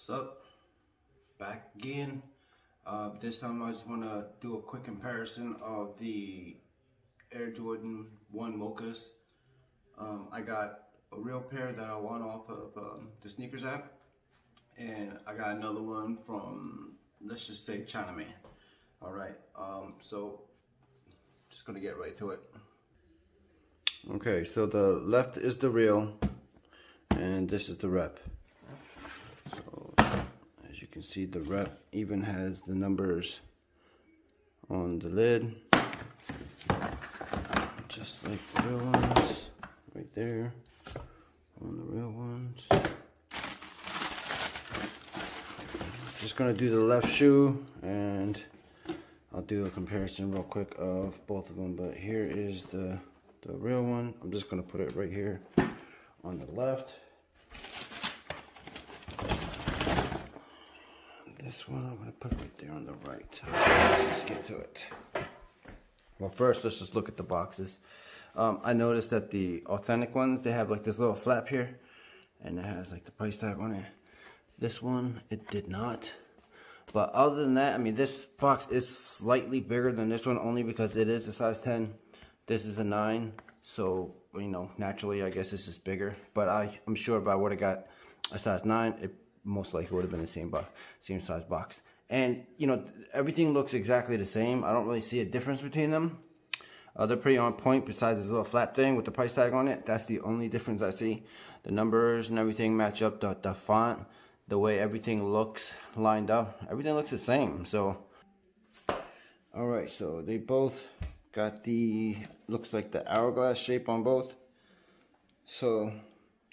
What's up? Back again. This time I just want to do a quick comparison of the Air Jordan 1 Mochas. I got a real pair that I won off of the sneakers app, and I got another one from, let's just say, ChinaMan. Alright, so just gonna get right to it. Okay, so the left is the real, and this is the rep. So as you can see, the rep even has the numbers on the lid, just like the real ones, right there on the real ones. Just gonna do the left shoe, and I'll do a comparison real quick of both of them. But here is the real one. I'm just gonna put it right here on the left. This one I'm gonna put right there on the right. Let's just get to it. Well, first let's just look at the boxes. I noticed that the authentic ones, they have like this little flap here, and it has like the price tag on it. This one, it did not. But other than that, I mean, this box is slightly bigger than this one, only because it is a size 10. This is a 9, so, you know, naturally, I guess this is bigger. But I'm sure if I would have got a size 9, it most likely would have been the same size box. And, you know, everything looks exactly the same. I don't really see a difference between them. They're pretty on point, besides this little flat thing with the price tag on it. That's the only difference I see. The numbers and everything match up, the font, the way everything looks lined up, everything looks the same. So alright, so they both got the, looks like the hourglass shape on both, so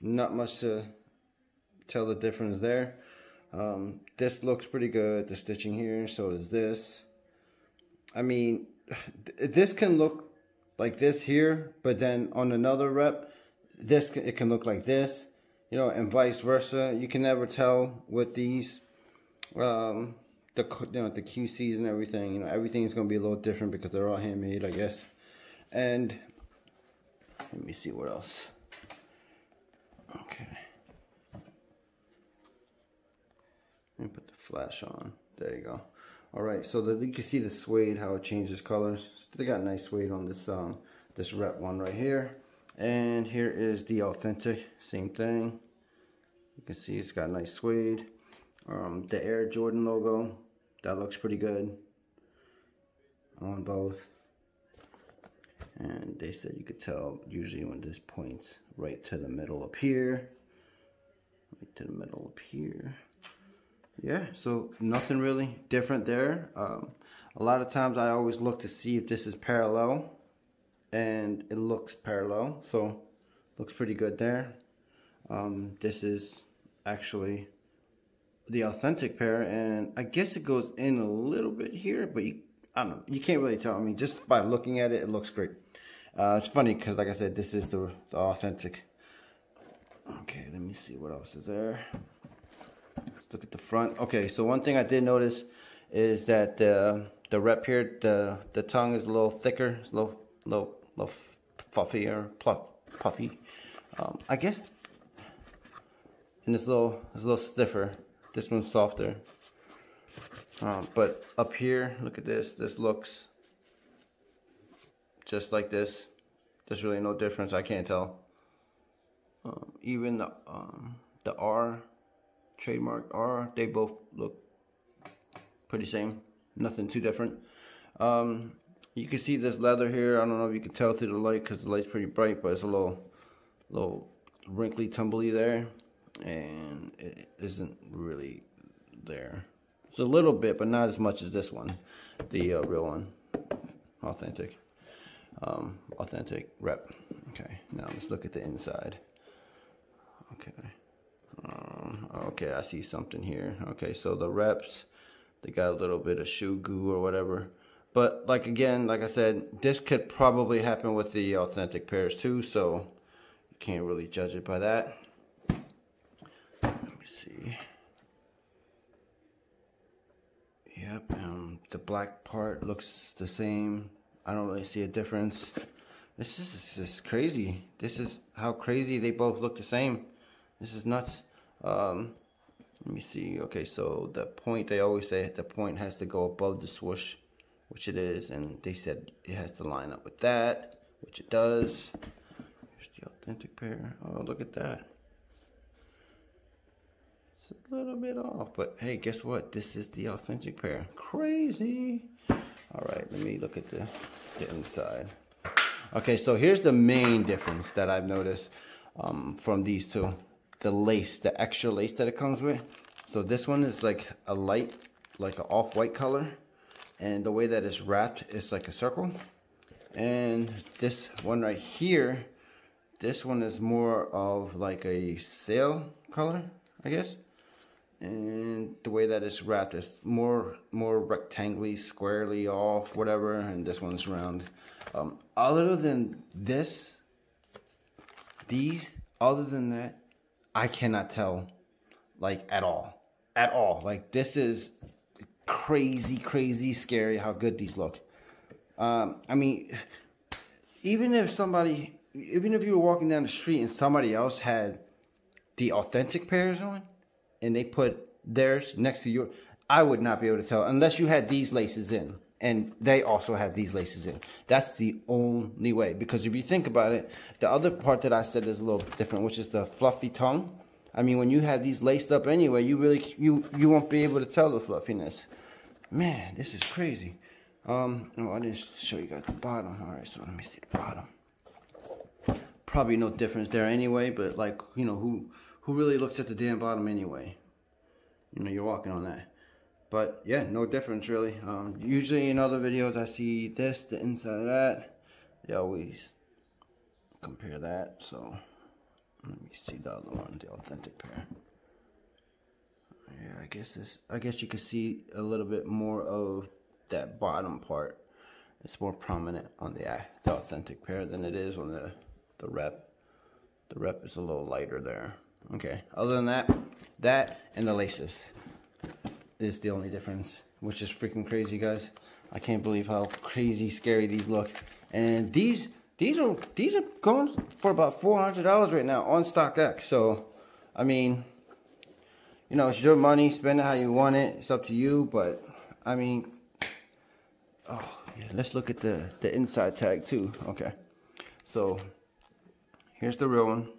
not much to tell the difference there. This looks pretty good, the stitching here, so does this. I mean, this can look like this here, but then on another rep, it can look like this. You know, and vice versa. You can never tell with these, the QCs and everything. You know, everything's gonna be a little different because they're all handmade, I guess. And let me see what else. Okay, let me put the flash on. There you go. All right, so you can see the suede, how it changes colors. They got nice suede on this this rep one right here. And here is the authentic, same thing. You can see it's got nice suede. The Air Jordan logo, that looks pretty good on both. And they said you could tell usually when this points right to the middle up here. Right to the middle up here. Yeah, so nothing really different there. A lot of times I always look to see if this is parallel. And it looks parallel, so looks pretty good there. This is actually the authentic pair, and I guess it goes in a little bit here, but I don't know, you can't really tell. I mean, just by looking at it, it looks great. It's funny because, like I said, this is the authentic. Okay, let me see what else is there. Let's look at the front. Okay, so one thing I did notice is that the rep here, the tongue is a little thicker. It's a little fluffy or puffy. I guess, and it's a little stiffer. This one's softer. But up here, look at this. This looks just like this. There's really no difference. I can't tell. Even the R, trademark R, they both look pretty same. Nothing too different. You can see this leather here. I don't know if you can tell through the light because the light's pretty bright, but it's a little wrinkly, tumbly there, and it isn't really there. It's a little bit, but not as much as this one, the real one, authentic rep. Okay, now let's look at the inside. Okay, okay, I see something here. Okay, so the reps, they got a little bit of shoe goo or whatever. But like I said, this could probably happen with the authentic pairs too, so you can't really judge it by that. Let me see. Yep, the black part looks the same. I don't really see a difference. This is just crazy. This is how crazy they both look the same. This is nuts. Let me see. Okay, so the point, they always say the point has to go above the swoosh, which it is, and they said it has to line up with that, which it does. Here's the authentic pair. Oh, look at that. It's a little bit off, but hey, guess what? This is the authentic pair. Crazy. All right, let me look at the inside. Okay, so here's the main difference that I've noticed from these two. The lace, the extra lace that it comes with. So this one is like a light, like an off-white color, and the way that it's wrapped is like a circle. And this one right here, this one is more of like a sail color, I guess. And the way that it's wrapped is more rectangly, squarely off, whatever. And this one's round. Other than this, other than that, I cannot tell, like, at all. Like, this is crazy scary how good these look. I mean, even if you were walking down the street and somebody else had the authentic pairs on and they put theirs next to yours, I would not be able to tell unless you had these laces in and they also have these laces in. That's the only way, because if you think about it, the other part that I said is a little different, which is the fluffy tongue. I mean, when you have these laced up anyway, you won't be able to tell the fluffiness. Man, this is crazy. No, I didn't show you guys the bottom. All right, so let me see the bottom. Probably no difference there anyway, but like, you know, who really looks at the damn bottom anyway? You know, you're walking on that. But yeah, no difference really. Usually in other videos I see this, the inside of that. They always compare that. So let me see the other one, the authentic pair. Yeah, I guess you can see a little bit more of that bottom part. It's more prominent on the authentic pair than it is on the rep. The rep is a little lighter there. Okay, other than that and the laces is the only difference, which is freaking crazy, guys. I can't believe how crazy scary these look. And these are going for about $400 right now on StockX. So I mean, you know, it's your money, spend it how you want it, it's up to you. But I mean, oh yeah, let's look at the inside tag too. Okay, so here's the real one.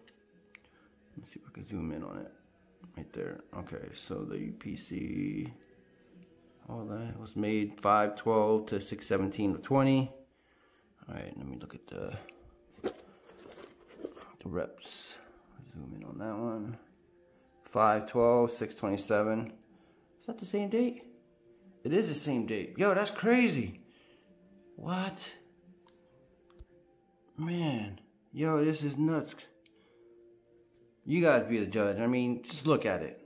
Let's see if I can zoom in on it. Right there. Okay, so the UPC, all that was made 5/12 to 6/17/20. All right, let me look at the reps. Zoom in on that one. 5/12, 6/27. Is that the same date? It is the same date. Yo, that's crazy. What? Man, yo, this is nuts. You guys be the judge. I mean, just look at it.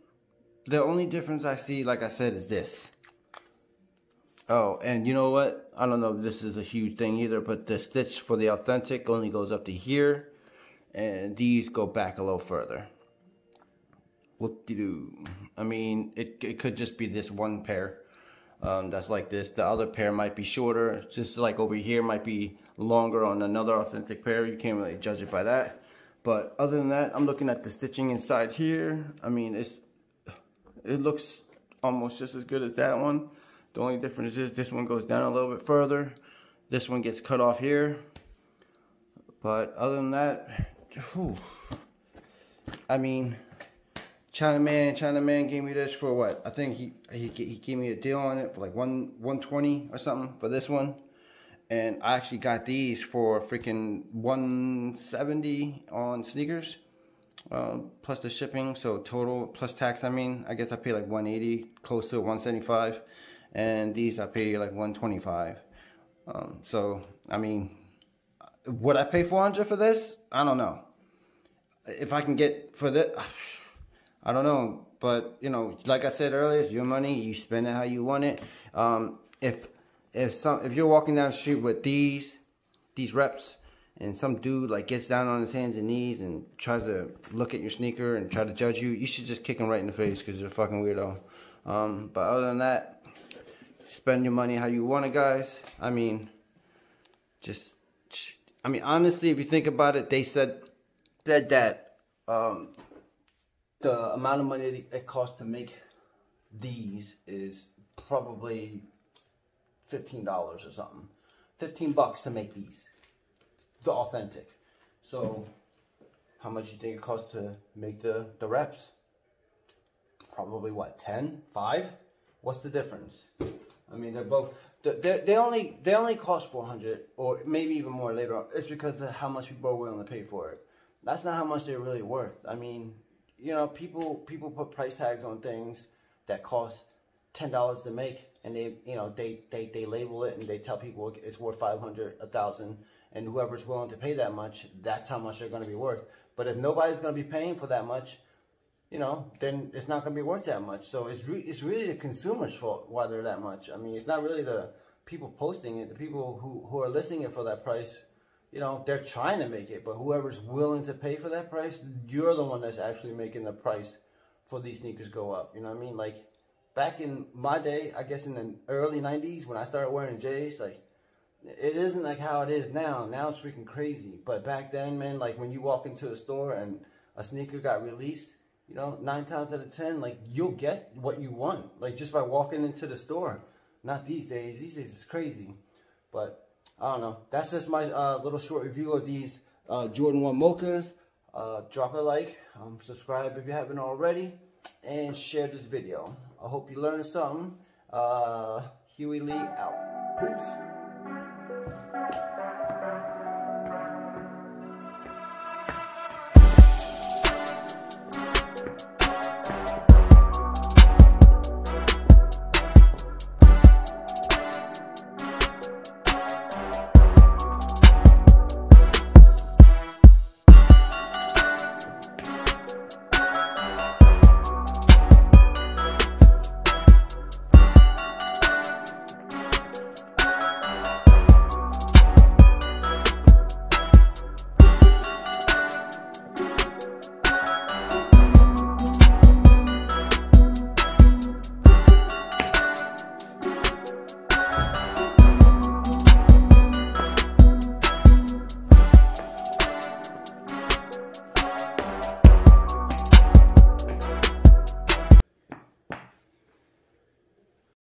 The only difference I see, like I said, is this. Oh, and you know what? I don't know if this is a huge thing either, but the stitch for the authentic only goes up to here, and these go back a little further. Whoop-de-doo. I mean, it could just be this one pair that's like this. The other pair might be shorter. Just like over here might be longer on another authentic pair. You can't really judge it by that. But other than that, I'm looking at the stitching inside here. I mean, it looks almost just as good as that one. The only difference is this one goes down a little bit further. This one gets cut off here. But other than that, whew, I mean, ChinaMan gave me this for what? I think he gave me a deal on it for like $120 or something for this one. And I actually got these for freaking $170 on sneakers, plus the shipping. So total plus tax, I mean, I guess I paid like $180, close to $175, and these I paid like $125. So I mean, would I pay $400 for this? I don't know. If I can get for this, I don't know. But you know, like I said earlier, it's your money. You spend it how you want it. If you're walking down the street with these reps, and some dude like gets down on his hands and knees and tries to look at your sneaker and try to judge you, you should just kick him right in the face because you're a fucking weirdo. But other than that, spend your money how you want it, guys. I mean, honestly, if you think about it, they said that the amount of money it costs to make these is probably $15 or something. $15 to make these, the authentic. So how much do you think it costs to make the reps? Probably what, 10, 5? What's the difference? I mean, they're both, they only cost 400 or maybe even more later on. It's because of how much people are willing to pay for it. That's not how much they're really worth. I mean, you know, people put price tags on things that cost $10 to make, and they label it and they tell people it's worth 500, 1,000, and whoever's willing to pay that much, that's how much they're going to be worth. But if nobody's going to be paying for that much, you know, then it's not going to be worth that much. So it's really the consumer's fault why they're that much. I mean, it's not really the people posting it. The people who are listing it for that price, you know, they're trying to make it, but whoever's willing to pay for that price, you're the one that's actually making the price for these sneakers go up. You know what I mean? Like, back in my day, I guess in the early 90s, when I started wearing J's, like, it isn't like how it is now. Now it's freaking crazy. But back then, man, like, when you walk into a store and a sneaker got released, you know, 9 times out of 10, like, you'll get what you want, like, just by walking into the store. Not these days. These days it's crazy. But I don't know. That's just my little short review of these Jordan 1 Mochas. Drop a like, subscribe if you haven't already, and share this video. I hope you learned something. Huey Lee out. Peace.